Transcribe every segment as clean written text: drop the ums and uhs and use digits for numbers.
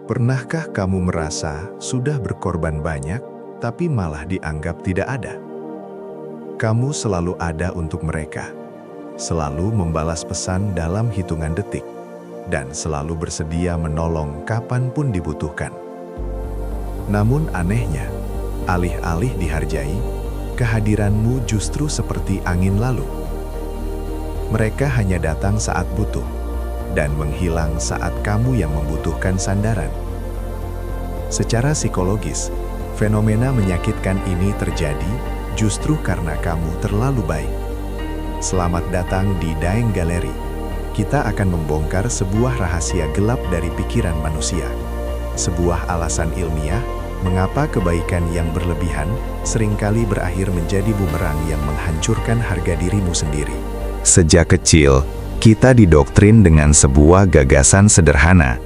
Pernahkah kamu merasa sudah berkorban banyak, tapi malah dianggap tidak ada? Kamu selalu ada untuk mereka, selalu membalas pesan dalam hitungan detik, dan selalu bersedia menolong kapanpun dibutuhkan. Namun anehnya, alih-alih dihargai, kehadiranmu justru seperti angin lalu. Mereka hanya datang saat butuh, dan menghilang saat kamu yang membutuhkan sandaran. Secara psikologis, fenomena menyakitkan ini terjadi justru karena kamu terlalu baik. Selamat datang di Daeng Gallery. Kita akan membongkar sebuah rahasia gelap dari pikiran manusia. Sebuah alasan ilmiah mengapa kebaikan yang berlebihan seringkali berakhir menjadi bumerang yang menghancurkan harga dirimu sendiri. Sejak kecil, kita didoktrin dengan sebuah gagasan sederhana.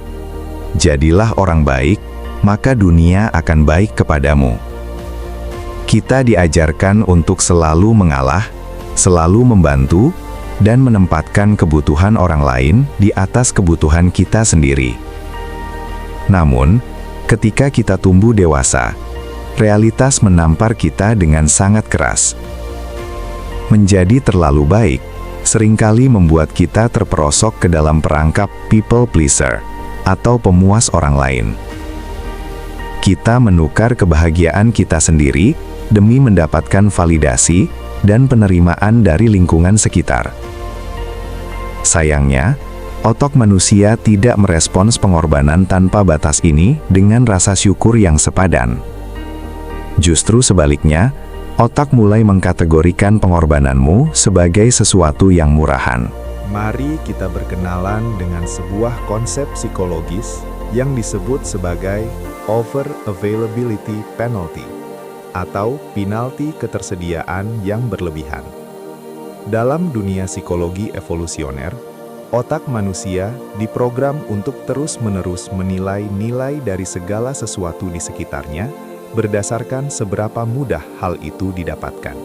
Jadilah orang baik, maka dunia akan baik kepadamu. Kita diajarkan untuk selalu mengalah, selalu membantu, dan menempatkan kebutuhan orang lain di atas kebutuhan kita sendiri. Namun, ketika kita tumbuh dewasa, realitas menampar kita dengan sangat keras. Menjadi terlalu baik seringkali membuat kita terperosok ke dalam perangkap people pleaser atau pemuas orang lain. Kita menukar kebahagiaan kita sendiri demi mendapatkan validasi dan penerimaan dari lingkungan sekitar. Sayangnya, otak manusia tidak merespons pengorbanan tanpa batas ini dengan rasa syukur yang sepadan. Justru sebaliknya, otak mulai mengkategorikan pengorbananmu sebagai sesuatu yang murahan. Mari kita berkenalan dengan sebuah konsep psikologis yang disebut sebagai over availability penalty atau penalti ketersediaan yang berlebihan. Dalam dunia psikologi evolusioner, otak manusia diprogram untuk terus-menerus menilai nilai dari segala sesuatu di sekitarnya berdasarkan seberapa mudah hal itu didapatkan.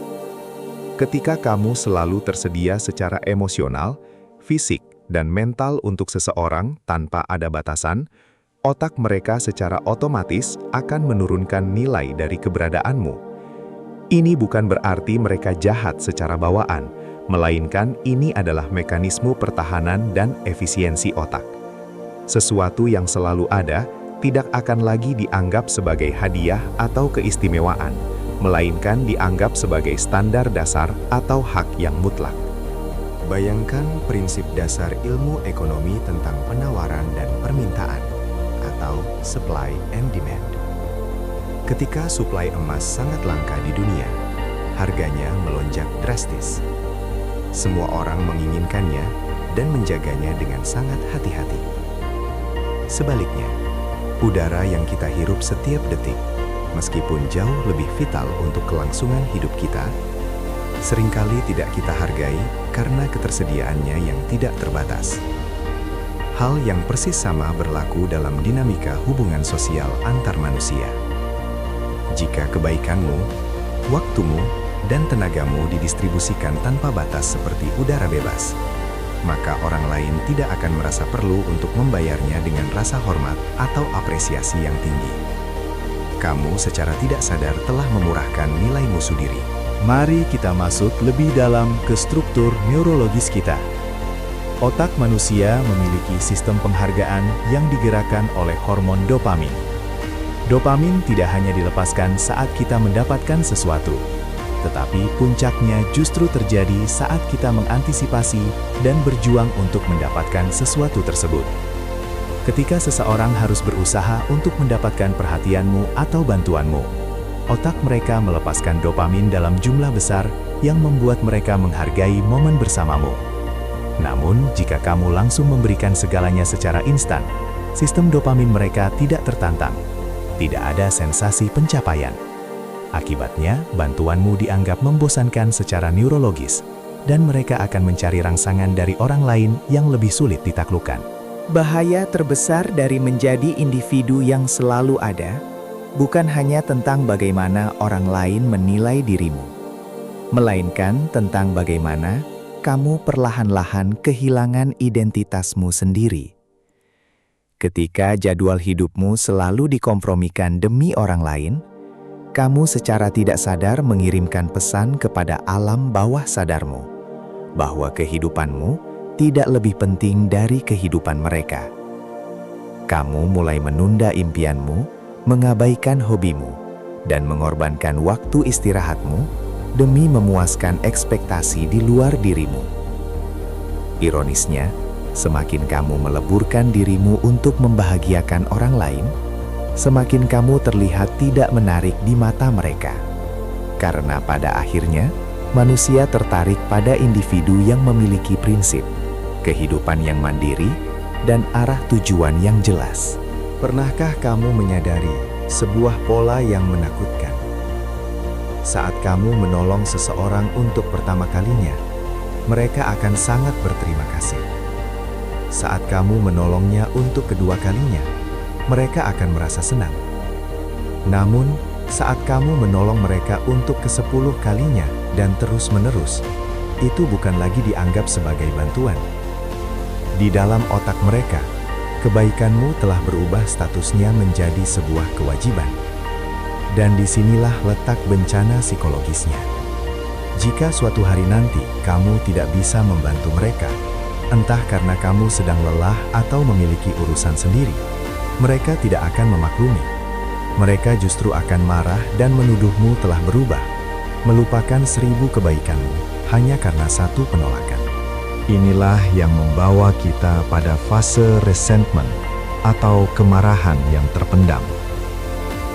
Ketika kamu selalu tersedia secara emosional, fisik, dan mental untuk seseorang tanpa ada batasan, otak mereka secara otomatis akan menurunkan nilai dari keberadaanmu. Ini bukan berarti mereka jahat secara bawaan, melainkan ini adalah mekanisme pertahanan dan efisiensi otak. Sesuatu yang selalu ada tidak akan lagi dianggap sebagai hadiah atau keistimewaan, melainkan dianggap sebagai standar dasar atau hak yang mutlak. Bayangkan prinsip dasar ilmu ekonomi tentang penawaran dan permintaan, atau supply and demand. Ketika suplai emas sangat langka di dunia, harganya melonjak drastis. Semua orang menginginkannya dan menjaganya dengan sangat hati-hati. Sebaliknya, udara yang kita hirup setiap detik, meskipun jauh lebih vital untuk kelangsungan hidup kita, seringkali tidak kita hargai karena ketersediaannya yang tidak terbatas. Hal yang persis sama berlaku dalam dinamika hubungan sosial antar manusia. Jika kebaikanmu, waktumu, dan tenagamu didistribusikan tanpa batas seperti udara bebas, maka orang lain tidak akan merasa perlu untuk membayarnya dengan rasa hormat atau apresiasi yang tinggi. Kamu secara tidak sadar telah memurahkan nilai musuh diri. Mari kita masuk lebih dalam ke struktur neurologis kita. Otak manusia memiliki sistem penghargaan yang digerakkan oleh hormon dopamin. Dopamin tidak hanya dilepaskan saat kita mendapatkan sesuatu, tetapi puncaknya justru terjadi saat kita mengantisipasi dan berjuang untuk mendapatkan sesuatu tersebut. Ketika seseorang harus berusaha untuk mendapatkan perhatianmu atau bantuanmu, otak mereka melepaskan dopamin dalam jumlah besar yang membuat mereka menghargai momen bersamamu. Namun, jika kamu langsung memberikan segalanya secara instan, sistem dopamin mereka tidak tertantang. Tidak ada sensasi pencapaian. Akibatnya, bantuanmu dianggap membosankan secara neurologis, dan mereka akan mencari rangsangan dari orang lain yang lebih sulit ditaklukkan. Bahaya terbesar dari menjadi individu yang selalu ada, bukan hanya tentang bagaimana orang lain menilai dirimu, melainkan tentang bagaimana kamu perlahan-lahan kehilangan identitasmu sendiri. Ketika jadwal hidupmu selalu dikompromikan demi orang lain, kamu secara tidak sadar mengirimkan pesan kepada alam bawah sadarmu bahwa kehidupanmu tidak lebih penting dari kehidupan mereka. Kamu mulai menunda impianmu, mengabaikan hobimu, dan mengorbankan waktu istirahatmu demi memuaskan ekspektasi di luar dirimu. Ironisnya, semakin kamu meleburkan dirimu untuk membahagiakan orang lain, semakin kamu terlihat tidak menarik di mata mereka. Karena pada akhirnya, manusia tertarik pada individu yang memiliki prinsip, kehidupan yang mandiri, dan arah tujuan yang jelas. Pernahkah kamu menyadari sebuah pola yang menakutkan? Saat kamu menolong seseorang untuk pertama kalinya, mereka akan sangat berterima kasih. Saat kamu menolongnya untuk kedua kalinya, mereka akan merasa senang. Namun, saat kamu menolong mereka untuk ke-10 kalinya dan terus-menerus, itu bukan lagi dianggap sebagai bantuan. Di dalam otak mereka, kebaikanmu telah berubah statusnya menjadi sebuah kewajiban. Dan disinilah letak bencana psikologisnya. Jika suatu hari nanti kamu tidak bisa membantu mereka, entah karena kamu sedang lelah atau memiliki urusan sendiri, mereka tidak akan memaklumi. Mereka justru akan marah dan menuduhmu telah berubah, melupakan 1000 kebaikanmu hanya karena satu penolakan. Inilah yang membawa kita pada fase resentment atau kemarahan yang terpendam.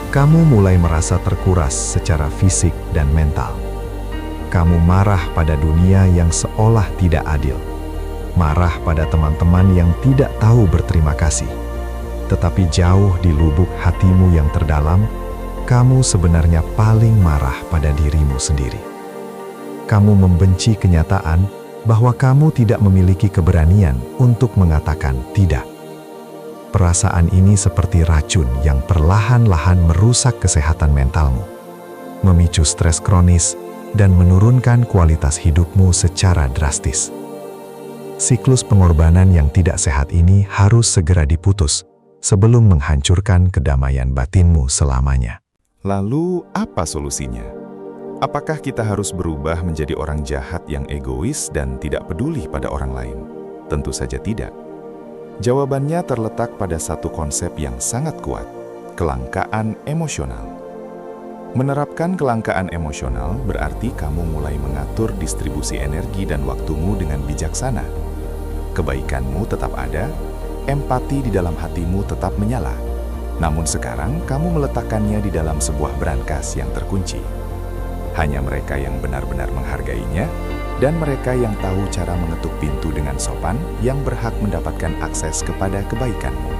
Kamu mulai merasa terkuras secara fisik dan mental. Kamu marah pada dunia yang seolah tidak adil. Marah pada teman-teman yang tidak tahu berterima kasih. Tetapi jauh di lubuk hatimu yang terdalam, kamu sebenarnya paling marah pada dirimu sendiri. Kamu membenci kenyataan bahwa kamu tidak memiliki keberanian untuk mengatakan tidak. Perasaan ini seperti racun yang perlahan-lahan merusak kesehatan mentalmu, memicu stres kronis, dan menurunkan kualitas hidupmu secara drastis. Siklus pengorbanan yang tidak sehat ini harus segera diputus sebelum menghancurkan kedamaian batinmu selamanya. Lalu, apa solusinya? Apakah kita harus berubah menjadi orang jahat yang egois dan tidak peduli pada orang lain? Tentu saja tidak. Jawabannya terletak pada satu konsep yang sangat kuat, kelangkaan emosional. Menerapkan kelangkaan emosional berarti kamu mulai mengatur distribusi energi dan waktumu dengan bijaksana. Kebaikanmu tetap ada, empati di dalam hatimu tetap menyala. Namun sekarang kamu meletakkannya di dalam sebuah brankas yang terkunci. Hanya mereka yang benar-benar menghargainya, dan mereka yang tahu cara mengetuk pintu dengan sopan yang berhak mendapatkan akses kepada kebaikanmu.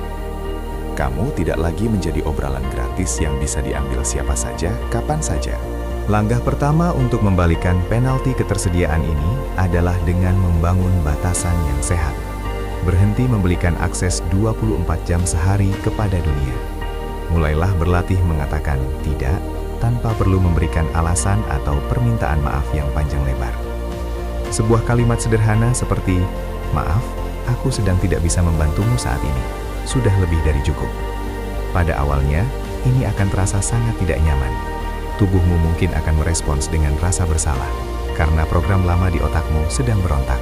Kamu tidak lagi menjadi obrolan gratis yang bisa diambil siapa saja, kapan saja. Langkah pertama untuk membalikan penalti ketersediaan ini adalah dengan membangun batasan yang sehat. Berhenti memberikan akses 24 jam sehari kepada dunia. Mulailah berlatih mengatakan tidak tanpa perlu memberikan alasan atau permintaan maaf yang panjang lebar. Sebuah kalimat sederhana seperti, "Maaf, aku sedang tidak bisa membantumu saat ini," sudah lebih dari cukup. Pada awalnya, ini akan terasa sangat tidak nyaman. Tubuhmu mungkin akan merespons dengan rasa bersalah, karena program lama di otakmu sedang berontak.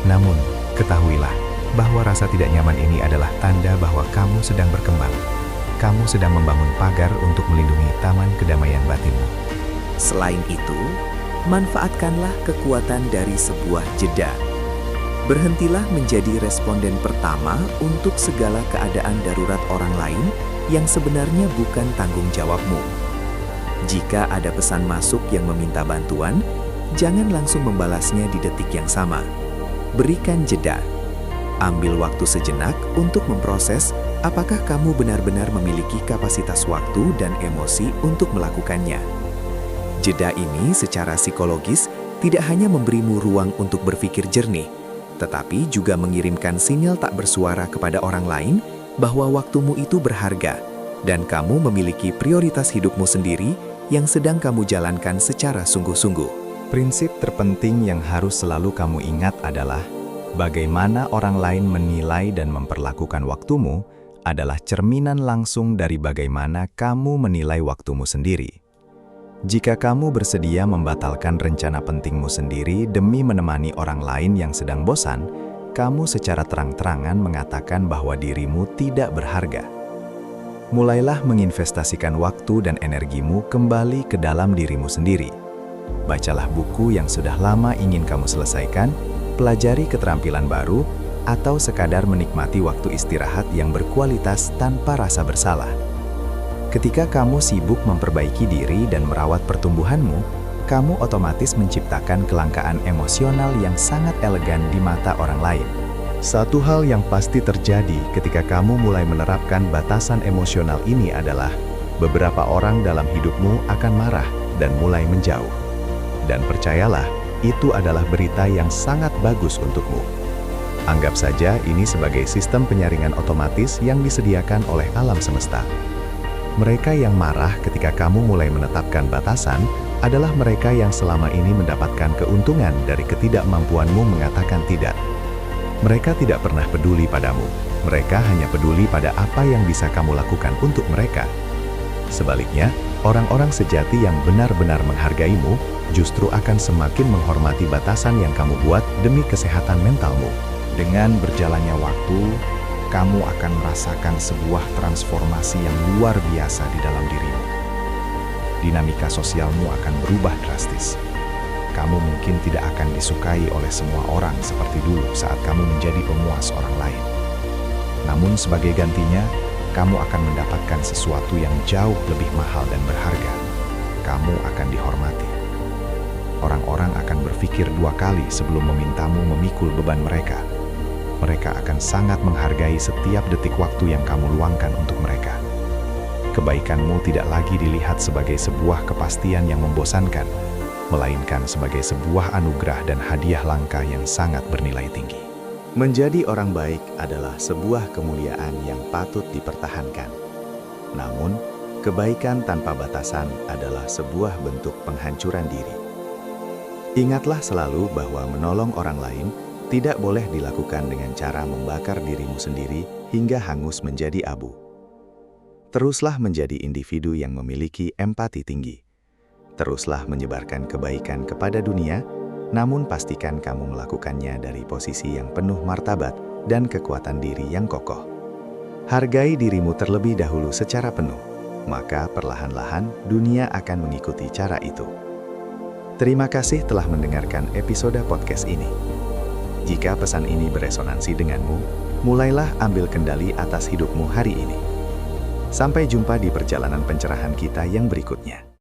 Namun, ketahuilah bahwa rasa tidak nyaman ini adalah tanda bahwa kamu sedang berkembang. Kamu sedang membangun pagar untuk melindungi taman kedamaian batinmu. Selain itu, manfaatkanlah kekuatan dari sebuah jeda. Berhentilah menjadi responden pertama untuk segala keadaan darurat orang lain yang sebenarnya bukan tanggung jawabmu. Jika ada pesan masuk yang meminta bantuan, jangan langsung membalasnya di detik yang sama. Berikan jeda. Ambil waktu sejenak untuk memproses apakah kamu benar-benar memiliki kapasitas waktu dan emosi untuk melakukannya. Jeda ini secara psikologis tidak hanya memberimu ruang untuk berpikir jernih, tetapi juga mengirimkan sinyal tak bersuara kepada orang lain bahwa waktumu itu berharga dan kamu memiliki prioritas hidupmu sendiri yang sedang kamu jalankan secara sungguh-sungguh. Prinsip terpenting yang harus selalu kamu ingat adalah bagaimana orang lain menilai dan memperlakukan waktumu adalah cerminan langsung dari bagaimana kamu menilai waktumu sendiri. Jika kamu bersedia membatalkan rencana pentingmu sendiri demi menemani orang lain yang sedang bosan, kamu secara terang-terangan mengatakan bahwa dirimu tidak berharga. Mulailah menginvestasikan waktu dan energimu kembali ke dalam dirimu sendiri. Bacalah buku yang sudah lama ingin kamu selesaikan, pelajari keterampilan baru, atau sekadar menikmati waktu istirahat yang berkualitas tanpa rasa bersalah. Ketika kamu sibuk memperbaiki diri dan merawat pertumbuhanmu, kamu otomatis menciptakan kelangkaan emosional yang sangat elegan di mata orang lain. Satu hal yang pasti terjadi ketika kamu mulai menerapkan batasan emosional ini adalah beberapa orang dalam hidupmu akan marah dan mulai menjauh. Dan percayalah, itu adalah berita yang sangat bagus untukmu. Anggap saja ini sebagai sistem penyaringan otomatis yang disediakan oleh alam semesta. Mereka yang marah ketika kamu mulai menetapkan batasan adalah mereka yang selama ini mendapatkan keuntungan dari ketidakmampuanmu mengatakan tidak. Mereka tidak pernah peduli padamu. Mereka hanya peduli pada apa yang bisa kamu lakukan untuk mereka. Sebaliknya, orang-orang sejati yang benar-benar menghargaimu justru akan semakin menghormati batasan yang kamu buat demi kesehatan mentalmu. Dengan berjalannya waktu, kamu akan merasakan sebuah transformasi yang luar biasa di dalam dirimu. Dinamika sosialmu akan berubah drastis. Kamu mungkin tidak akan disukai oleh semua orang seperti dulu saat kamu menjadi pemuas orang lain. Namun sebagai gantinya, kamu akan mendapatkan sesuatu yang jauh lebih mahal dan berharga. Kamu akan dihormati. Orang-orang akan berpikir dua kali sebelum memintamu memikul beban mereka. Mereka akan sangat menghargai setiap detik waktu yang kamu luangkan untuk mereka. Kebaikanmu tidak lagi dilihat sebagai sebuah kepastian yang membosankan, melainkan sebagai sebuah anugerah dan hadiah langka yang sangat bernilai tinggi. Menjadi orang baik adalah sebuah kemuliaan yang patut dipertahankan. Namun, kebaikan tanpa batasan adalah sebuah bentuk penghancuran diri. Ingatlah selalu bahwa menolong orang lain tidak boleh dilakukan dengan cara membakar dirimu sendiri hingga hangus menjadi abu. Teruslah menjadi individu yang memiliki empati tinggi. Teruslah menyebarkan kebaikan kepada dunia, namun pastikan kamu melakukannya dari posisi yang penuh martabat dan kekuatan diri yang kokoh. Hargai dirimu terlebih dahulu secara penuh, maka perlahan-lahan dunia akan mengikuti cara itu. Terima kasih telah mendengarkan episode podcast ini. Jika pesan ini beresonansi denganmu, mulailah ambil kendali atas hidupmu hari ini. Sampai jumpa di perjalanan pencerahan kita yang berikutnya.